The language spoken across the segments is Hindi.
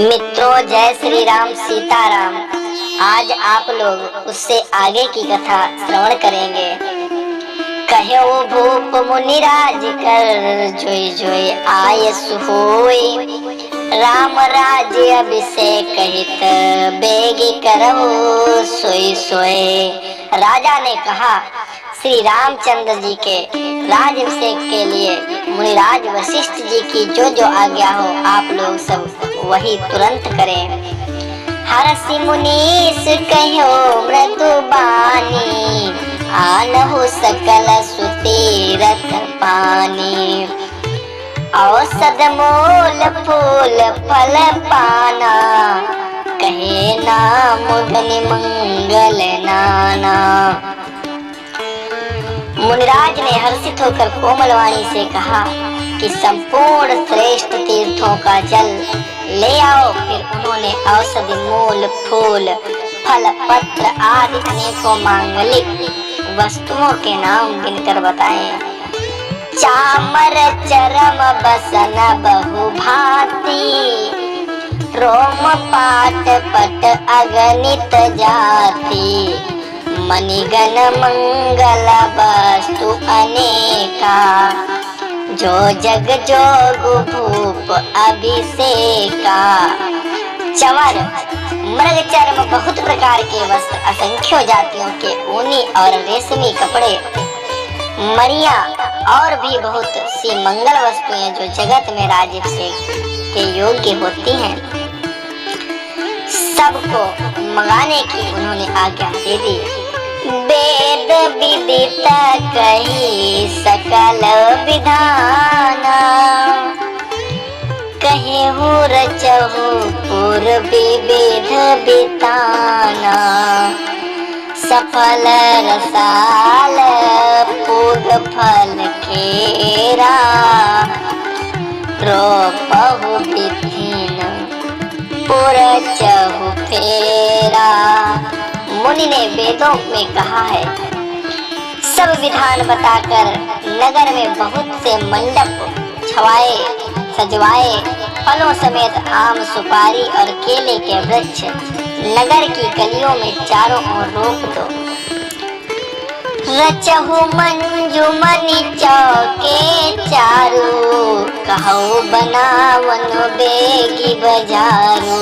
मित्रों, जय श्री राम सीताराम। आज आप लोग उससे आगे की कथा श्रवण करेंगे। कहो भूप मुनिराज कर, जोई जोई आयस होय। राम राज्य अभिषेक कहित, बेगी करहु सोई सोए। राजा ने कहा, श्री रामचंद्र जी के राजाभिषेक के लिए मुनिराज वशिष्ठ जी की जो आज्ञा हो, आप लोग सब वही तुरंत करें। हर्षि मुनीस कहो मृदु बानी, आनहु सकल सुतीरथ पानी। औषध मूल फूल फल पाना, कहे नाम धनि मंगल नाना। मुनिराज ने हर्षित होकर कोमल वाणी से कहा कि संपूर्ण श्रेष्ठ तीर्थों का जल ले आओ। फिर उन्होंने औषधि मूल फूल फल पत्र आदि अनेकों मांगलिक वस्तुओं के नाम गिनकर बताए। चामर चरम बसन बहु भांति, रोम पाट पट अगणित जाति। मणिगण मंगल वस्तु अनेका, जो जग जोग भूप अभिषेका। चंवर मृग चर्म बहुत प्रकार के वस्त्र, असंख्य जातियों के ऊनी और रेशमी कपड़े, मणिया और भी बहुत सी मंगल वस्तुएं जो जगत में राज्याभिषेक के योग्य होती हैं, सबको मंगाने की उन्होंने आज्ञा दे दी। वेद विदित कही सकल विधाना, कहेहु रचहु पूर्वी वेद बिताना। सफल रसाल पूग फल खेरा, रोपहु विधिन पुरचहु फेरा। मुनि ने वेदों में कहा है, सब विधान बताकर नगर में बहुत से मंडप छवाए सजवाए, फलों समेत आम सुपारी और केले के वृक्ष नगर की गलियों में चारों ओर रोप दो। रचहु मंजुमनि चौके चारू, कहु बनावन बेगी बजारू।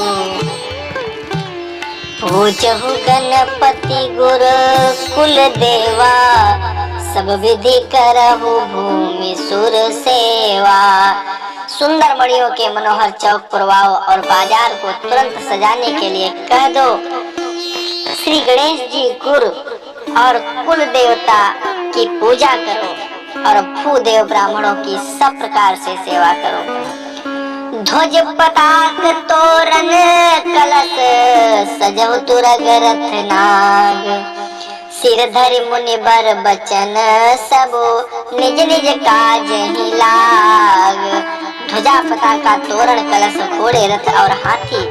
पूजहु गणपति गुर कुल देवा, सब विधि करहु भूमि सुर सेवा। सुंदर मणियों के मनोहर चौक पुरवाओ और बाजार को तुरंत सजाने के लिए कह दो। श्री गणेश जी गुरु और कुल देवता की पूजा करो और भूदेव ब्राह्मणों की सब प्रकार से सेवा करो। ध्वज पताक तोरण कलश, सजहु तुरग रथ नाग। सिर धरि मुनि बर बचन, सबो निज निज काज ही लाग। ध्वजा पताका तोरण कलश घोड़े रथ और हाथी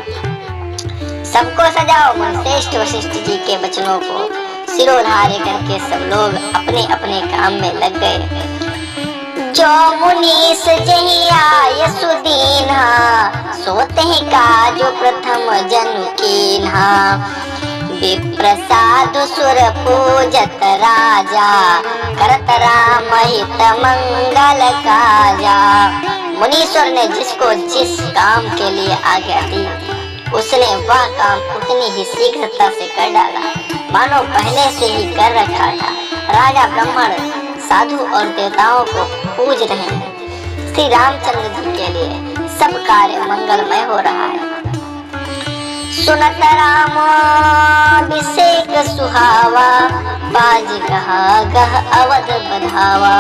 सबको सजाओ। मुनिश्रेष्ठ वशिष्ठ जी के वचनों को सिरोधार्य करके सब लोग अपने अपने काम में लग गए। जो मुनीस जहि आय सुदीन्हा, सोते ही काजो प्रथम जनु कीन्हा। विप्र साधु सुर पूजत राजा, करत राम हित मंगल काजा। मुनीश्वर ने जिसको जिस काम के लिए आज्ञा दी, उसने वह काम उतनी ही शीघ्रता से कर डाला, मानो पहले से ही कर रखा था। राजा ब्राह्मण साधु और देवताओं को पूज रहे हैं। श्री रामचंद्र जी के लिए सब कार्य मंगलमय हो रहा है। सुनत रामाभिषेक सुहावा, बाज कहा गह अवध बधावा।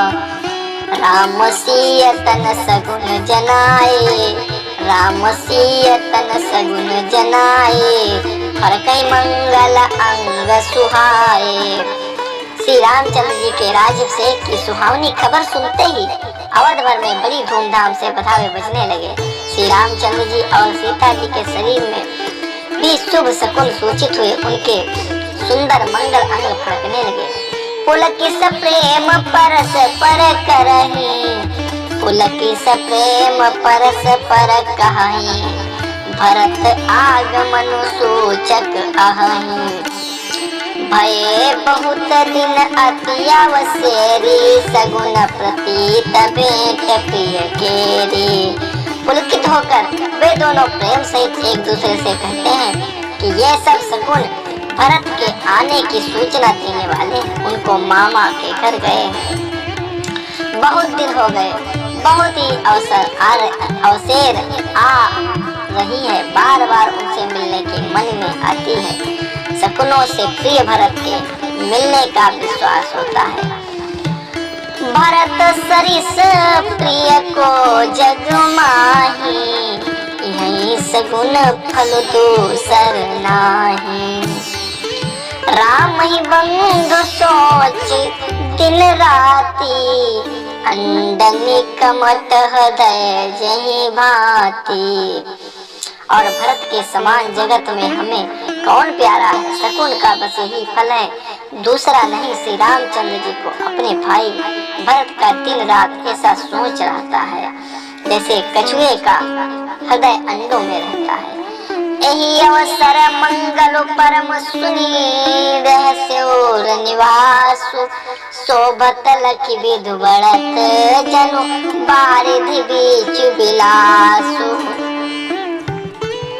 राम सिय तन सगुन जनाए, राम सिय तन सगुन जनाए। हर कई मंगल अंग सुहाए। श्री रामचंद्र जी के राज्याभिषेक की सुहावनी खबर सुनते ही अवध भर में बड़ी धूमधाम से बधावे बजने लगे। श्री रामचंद्र जी और सीता जी के शरीर में भी शुभ शकुन सूचित हुए। उनके सुंदर मंगल अंग फड़कने लगे। पुलकित प्रेम परस पर करहि, पुलकित प्रेम परस पर कहि। भरत आगमन सूचक अहं, भये बहुत दिन अति अवसेरी, सगुन प्रतीत भेंट प्रिय केरी। पुलकित होकर वे दोनों प्रेम सहित एक दूसरे से कहते हैं कि ये सब सगुन भरत के आने की सूचना देने वाले उनको मामा के घर गए हैं। बहुत दिन हो गए, बहुत ही अवसर आ रही है, बार बार उनसे मिलने की मन में आती है। सपनों से प्रिय भरत के मिलने का विश्वास होता है। भरत सरिस प्रिय को जग माही, यही सगुन फल दूसर नाही। राम ही बंधु सोच दिन राती, अंडनी कमत हृदय जही भांति। और भरत के समान जगत में हमें कौन प्यारा है, शकुन का बस यही फल है, दूसरा नहीं। श्री रामचंद्र जी को अपने भाई भरत का दिन रात ऐसा सोच रहता है जैसे कछुए का हृदय अंडों में रहता है। यही अवसर मंगल परम सुनी, रहस्य और निवासु, शोभत लखी विधु बढ़त, जनु बारिधि बीच बिलासु।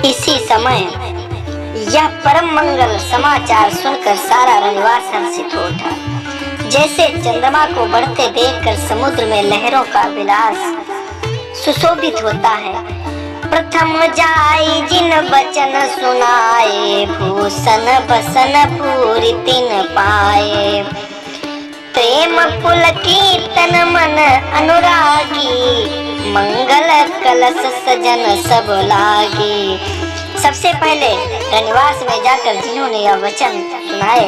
इसी समय यह परम मंगल समाचार सुनकर सारा रनिवास हर्षित हो उठा। जैसे चंद्रमा को बढ़ते देखकर समुद्र में लहरों का विलास सुशोभित होता है। प्रथम जाई जिन बचन सुनाए, भूषण बसन पूरी तिन पाए। प्रेम पुलकितन मन अनुरागी, मंगल कलश सजन सब लागी। सबसे पहले रनिवास में जाकर जिन्होंने यह वचन सुनाए,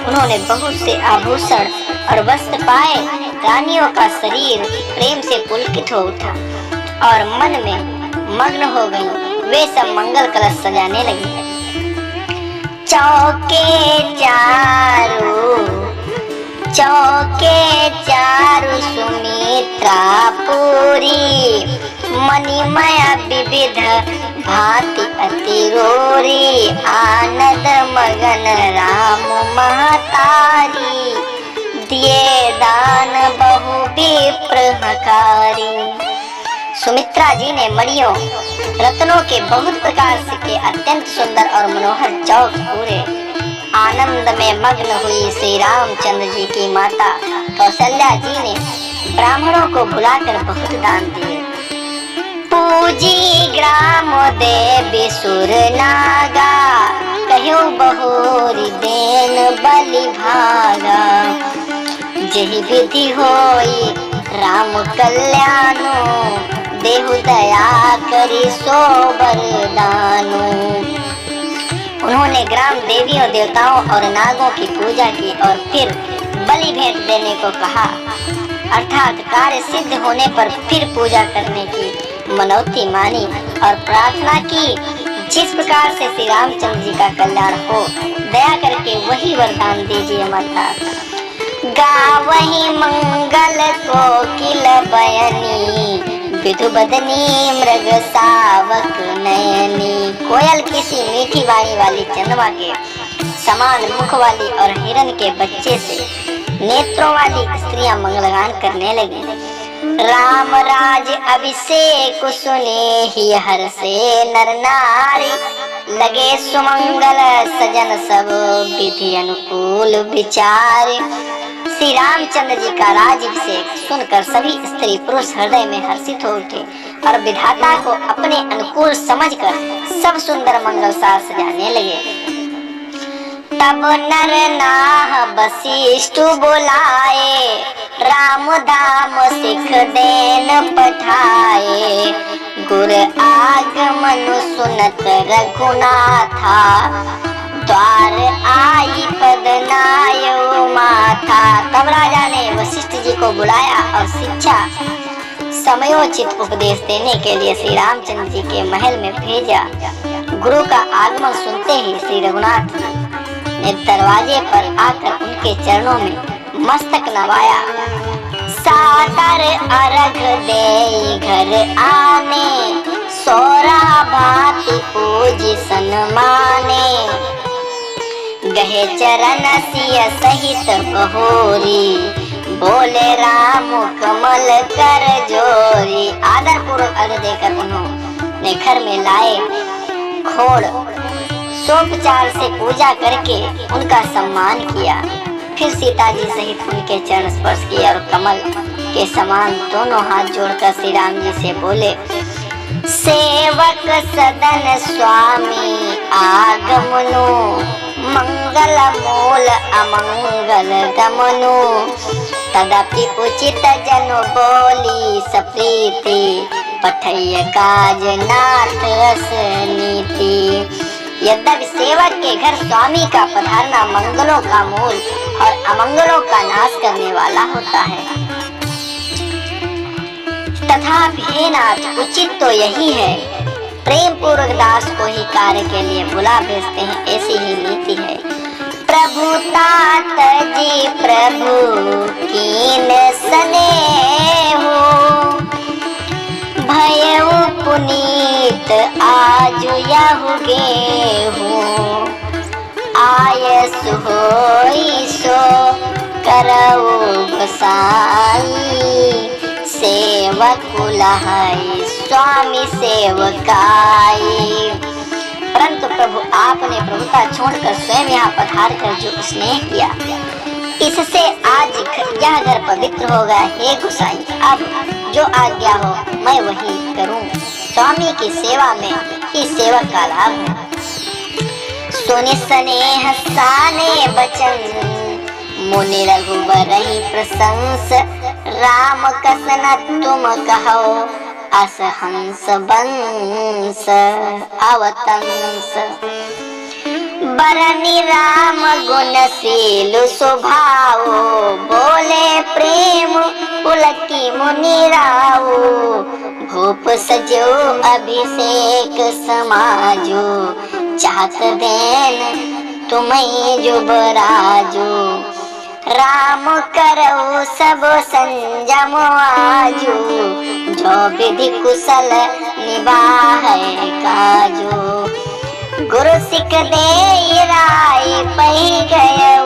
उन्होंने बहुत से आभूषण और वस्त्र पाए। रानियों का शरीर प्रेम से पुलकित हो उठा और मन में मग्न हो गई। वे सब मंगल कलश सजाने लगी। चौके चारु सुमित्रा पूरी, मणिमय विविध भांति अति रोरी। आनंद मगन राम महतारी, दिए दान बहु विप्रहकारी। सुमित्रा जी ने मणियों रत्नों के बहुत प्रकार के अत्यंत सुंदर और मनोहर चौक पूरे। आनंद में मग्न हुई श्री रामचंद्र जी की माता कौशल्या जी ने ब्राह्मणों को बुलाकर बहुत दान दिए। पूजी ग्राम देवी सुर नागा, कहो बहुरी देन बलि भागा। जही विधि होई राम कल्याणो, देहु दया करी सो वरदानो। उन्होंने ग्राम देवियों देवताओं और नागों की पूजा की और फिर बलि भेंट देने को कहा, अर्थात कार्य सिद्ध होने पर फिर पूजा करने की मनौती मानी और प्रार्थना की। जिस प्रकार से श्री रामचंद्र जी का कल्याण हो, दया करके वही वरदान दीजिए माता। गावही मंगल कोकिल बयनी, विधु बदनी मृग सावक नयनी। कोयल किसी मीठी वाणी वाली चंद्रमा के समान मुख वाली और हिरण के बच्चे से नेत्रों वाली स्त्रियां मंगलगान करने लगी। राम राज अभिषेक सुने ही हर से नर नारी, लगे सुमंगल सजन सब विधि अनुकूल विचार। श्री रामचंद्र जी का राजाभिषेक सुनकर सभी स्त्री पुरुष हृदय में हर्षित हो उठे और विधाता को अपने अनुकूल समझकर सब सुंदर मंगल साज सजाने लगे। तब नर नाह वशिष्ठ बुलाए, राम धाम सिख देन पठाए। गुर आगमन सुनत रघुनाथा, द्वार आई पद नायो माथा। तब राजा ने वशिष्ठ जी को बुलाया और शिक्षा समयोचित उपदेश देने के लिए श्री रामचंद्र जी के महल में भेजा। गुरु का आगमन सुनते ही श्री रघुनाथ ने दरवाजे पर आकर उनके चरणों में मस्तक नवाया। सादर अर्घ दे घर आने, सोरा भांति पूजी सन्माने, गहे चरण सिय सहित बहोरी, बोले राम कमल कर जोरी। आदर पूर्वक अर्घ देकर उन्होंने घर में लाए खोड़ सोपचार से पूजा करके उनका सम्मान किया। फिर सीता जी सहित उनके चरण स्पर्श किया और कमल के समान दोनों हाथ जोड़कर श्री राम जी से बोले, सेवक सदन स्वामी आगमनु, मंगल मूल अमंगल दमनु, तदपि उचित जन बोली सप्रीति, पठय काज नाथ रस नीति। यद्यपि सेवक के घर स्वामी का पधारना मंगलों का मूल और अमंगलों का नाश करने वाला होता है, तथापि हे नाथ उचित तो यही है, प्रेम पूर्वक दास को ही कार्य के लिए बुला भेजते हैं, ऐसी ही नीति है। प्रभु तात जी प्रभु कीन स्नेहो, भयउ पुनीत आजु यहु गेहूं, आयस होई सो करऊ गोसाई, सेवक लहाई स्वामी सेवकाई। परंतु प्रभु आपने प्रभुता छोड़कर स्वयं यहाँ पधार कर जो स्नेह किया, इससे आज यह घर पवित्र होगा। हे गोसाई, अब जो आज्ञा हो मैं वही करूं। स्वामी की सेवा में ही सेवक का लाभ है। सुनि स्नेह साने बचन, मुनि रघुबर ही प्रशंस, राम कसन तुम कहो, अस हंस बंस अवतंस। बरनि राम गुणशील स्वभाव, बोले प्रेम पुलकी मुनि राव, भूप सजो अभिषेक समाजो, चाहत देन तुम्हें जुबराजो, राम करो सब संजम आजो, जो विधि कुशल निभाए काजो, गुरु सिख दे राय पही गयो,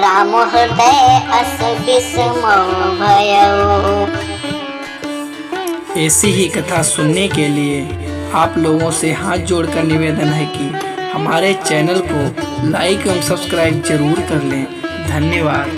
राम हृदय अस विस्मौ भयो। ऐसी ही कथा सुनने के लिए आप लोगों से हाथ जोड़कर निवेदन है कि हमारे चैनल को लाइक एवं सब्सक्राइब जरूर कर लें। धन्यवाद।